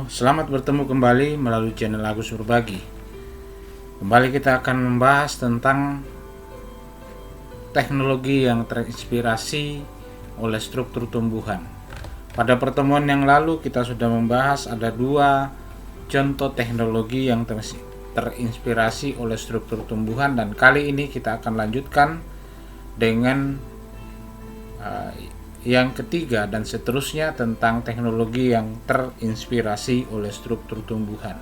Selamat bertemu kembali melalui channel Agus Berbagi. Kembali kita akan membahas tentang teknologi yang terinspirasi oleh struktur tumbuhan. Pada pertemuan yang lalu kita sudah membahas ada dua contoh teknologi yang terinspirasi oleh struktur tumbuhan, dan kali ini kita akan lanjutkan dengan yang ketiga dan seterusnya tentang teknologi yang terinspirasi oleh struktur tumbuhan,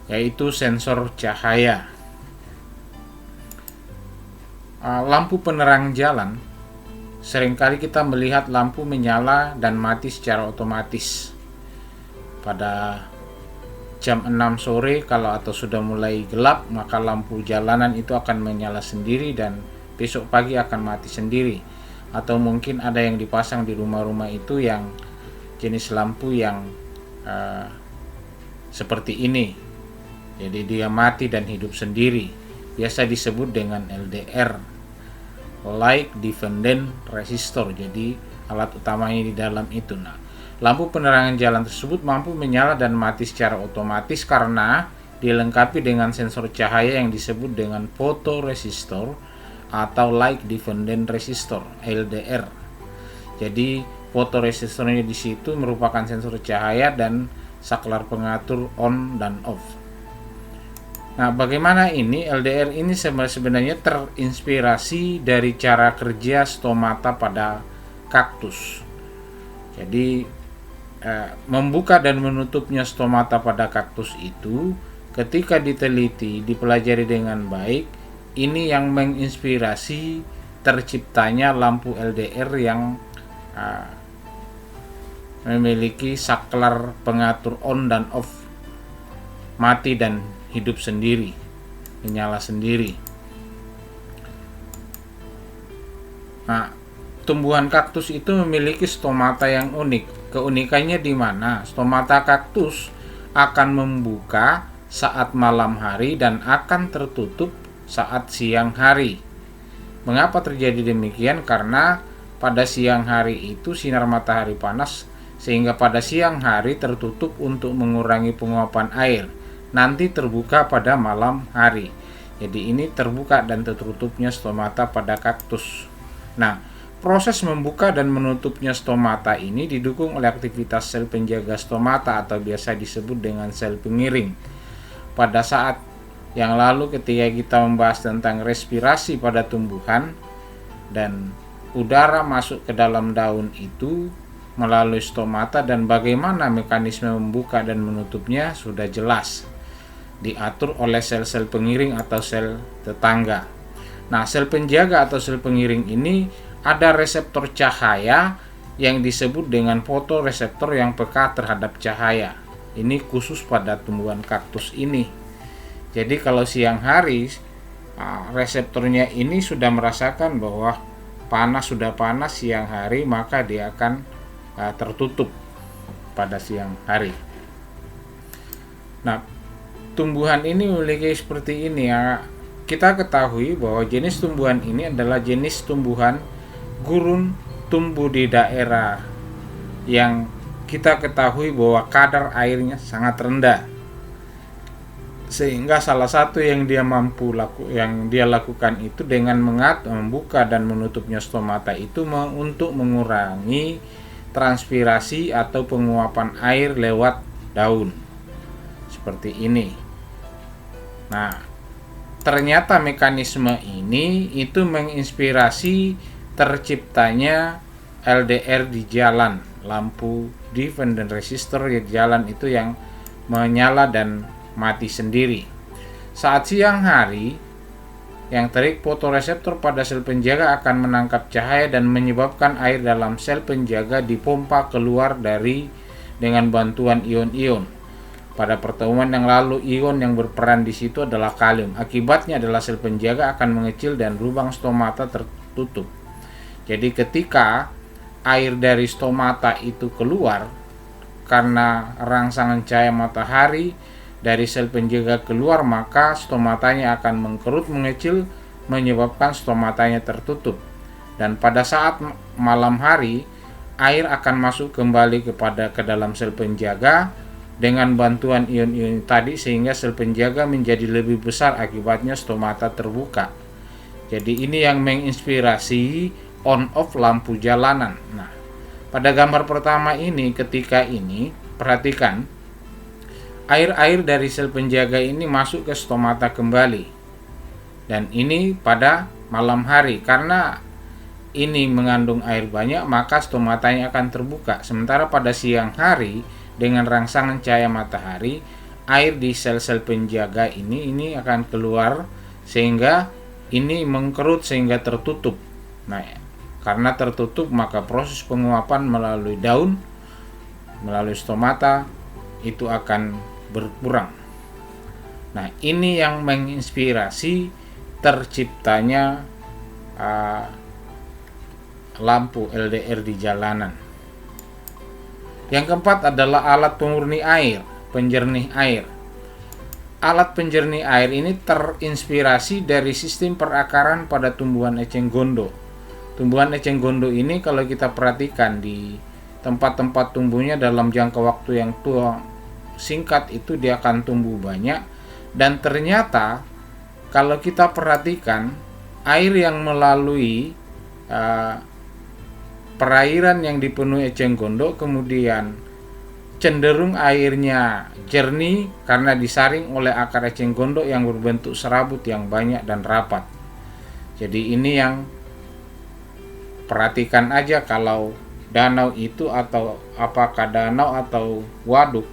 yaitu sensor cahaya. Lampu penerang jalan, seringkali kita melihat lampu menyala dan mati secara otomatis. Pada jam 6 sore atau sudah mulai gelap, maka lampu jalanan itu akan menyala sendiri dan besok pagi akan mati sendiri. Atau mungkin ada yang dipasang di rumah-rumah itu yang jenis lampu yang seperti ini, jadi dia mati dan hidup sendiri, biasa disebut dengan LDR, Light Dependent Resistor. Jadi alat utamanya di dalam itu. Lampu penerangan jalan tersebut mampu menyala dan mati secara otomatis karena dilengkapi dengan sensor cahaya yang disebut dengan photoresistor atau Light Dependent Resistor (LDR). Jadi fotoresistornya di situ merupakan sensor cahaya dan saklar pengatur on dan off. Bagaimana ini? LDR ini sebenarnya terinspirasi dari cara kerja stomata pada kaktus. Jadi membuka dan menutupnya stomata pada kaktus itu ketika dipelajari dengan baik, ini yang menginspirasi terciptanya lampu LDR yang memiliki saklar pengatur on dan off, mati dan hidup sendiri, menyala sendiri. Tumbuhan kaktus itu memiliki stomata yang unik. Keunikannya di mana? Stomata kaktus akan membuka saat malam hari dan akan tertutup saat siang hari. Mengapa terjadi demikian? Karena pada siang hari itu sinar matahari panas, sehingga pada siang hari tertutup untuk mengurangi penguapan air. Nanti terbuka pada malam hari. Jadi ini terbuka dan tertutupnya stomata pada kaktus. Proses membuka dan menutupnya stomata ini didukung oleh aktivitas sel penjaga stomata atau biasa disebut dengan sel pengiring. Pada saat yang lalu ketika kita membahas tentang respirasi pada tumbuhan dan udara masuk ke dalam daun itu melalui stomata dan bagaimana mekanisme membuka dan menutupnya sudah jelas diatur oleh sel-sel pengiring atau sel tetangga. Sel penjaga atau sel pengiring ini ada reseptor cahaya yang disebut dengan fotoreseptor yang peka terhadap cahaya. Ini khusus pada tumbuhan kaktus ini. Jadi kalau siang hari reseptornya ini sudah merasakan bahwa sudah panas siang hari, maka dia akan tertutup pada siang hari. Tumbuhan ini memiliki seperti ini ya. Kita ketahui bahwa jenis tumbuhan ini adalah jenis tumbuhan gurun, tumbuh di daerah yang kita ketahui bahwa kadar airnya sangat rendah. Sehingga salah satu yang dia lakukan itu dengan membuka dan menutupnya stomata itu untuk mengurangi transpirasi atau penguapan air lewat daun. Seperti ini. Ternyata mekanisme ini itu menginspirasi terciptanya LDR di jalan, lampu dependent resistor di jalan itu yang menyala dan mati sendiri. Saat siang hari, yang terik fotoreseptor pada sel penjaga akan menangkap cahaya dan menyebabkan air dalam sel penjaga dipompa keluar dengan bantuan ion-ion. Pada pertemuan yang lalu, ion yang berperan di situ adalah kalium. Akibatnya adalah sel penjaga akan mengecil dan lubang stomata tertutup. Jadi ketika air dari stomata itu keluar karena rangsangan cahaya matahari dari sel penjaga keluar, maka stomatanya akan mengkerut, mengecil, menyebabkan stomatanya tertutup. Dan pada saat malam hari, air akan masuk kembali ke dalam sel penjaga dengan bantuan ion-ion tadi sehingga sel penjaga menjadi lebih besar, akibatnya stomata terbuka. Jadi ini yang menginspirasi on-off lampu jalanan. Nah, pada gambar pertama ini, ketika ini perhatikan air-air dari sel penjaga ini masuk ke stomata kembali, dan ini pada malam hari. Karena ini mengandung air banyak, maka stomatanya akan terbuka. Sementara pada siang hari dengan rangsangan cahaya matahari, air di sel-sel penjaga ini akan keluar sehingga ini mengkerut sehingga tertutup. Nah, karena tertutup maka proses penguapan melalui daun, melalui stomata itu akan berkurang. Nah, ini yang menginspirasi terciptanya lampu LDR di jalanan. Yang keempat adalah alat pemurni air, penjernih air. Alat penjernih air ini terinspirasi dari sistem perakaran pada tumbuhan eceng gondok. Tumbuhan eceng gondok ini kalau kita perhatikan di tempat-tempat tumbuhnya dalam jangka waktu yang singkat itu dia akan tumbuh banyak, dan ternyata kalau kita perhatikan air yang melalui perairan yang dipenuhi eceng gondok kemudian cenderung airnya jernih karena disaring oleh akar eceng gondok yang berbentuk serabut yang banyak dan rapat. Jadi ini yang perhatikan aja, kalau danau itu atau apakah danau atau waduk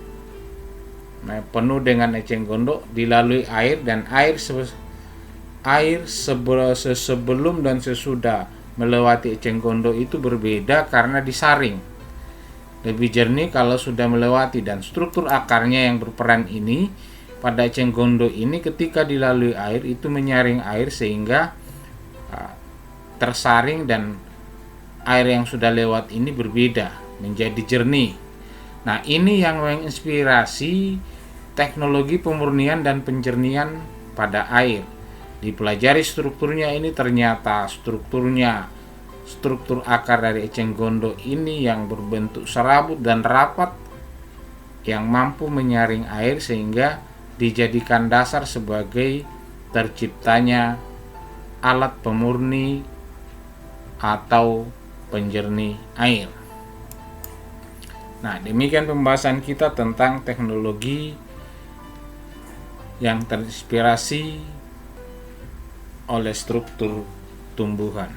penuh dengan eceng gondok dilalui air, dan air sebelum dan sesudah melewati eceng gondok itu berbeda karena disaring. Lebih jernih kalau sudah melewati, dan struktur akarnya yang berperan ini pada eceng gondok ini ketika dilalui air itu menyaring air sehingga tersaring, dan air yang sudah lewat ini berbeda menjadi jernih. Nah, ini yang menginspirasi teknologi pemurnian dan penjernihan pada air. Dipelajari strukturnya ini, ternyata struktur akar dari eceng gondok ini yang berbentuk serabut dan rapat yang mampu menyaring air sehingga dijadikan dasar sebagai terciptanya alat pemurni atau penjernih air. Nah, demikian pembahasan kita tentang teknologi yang terinspirasi oleh struktur tumbuhan.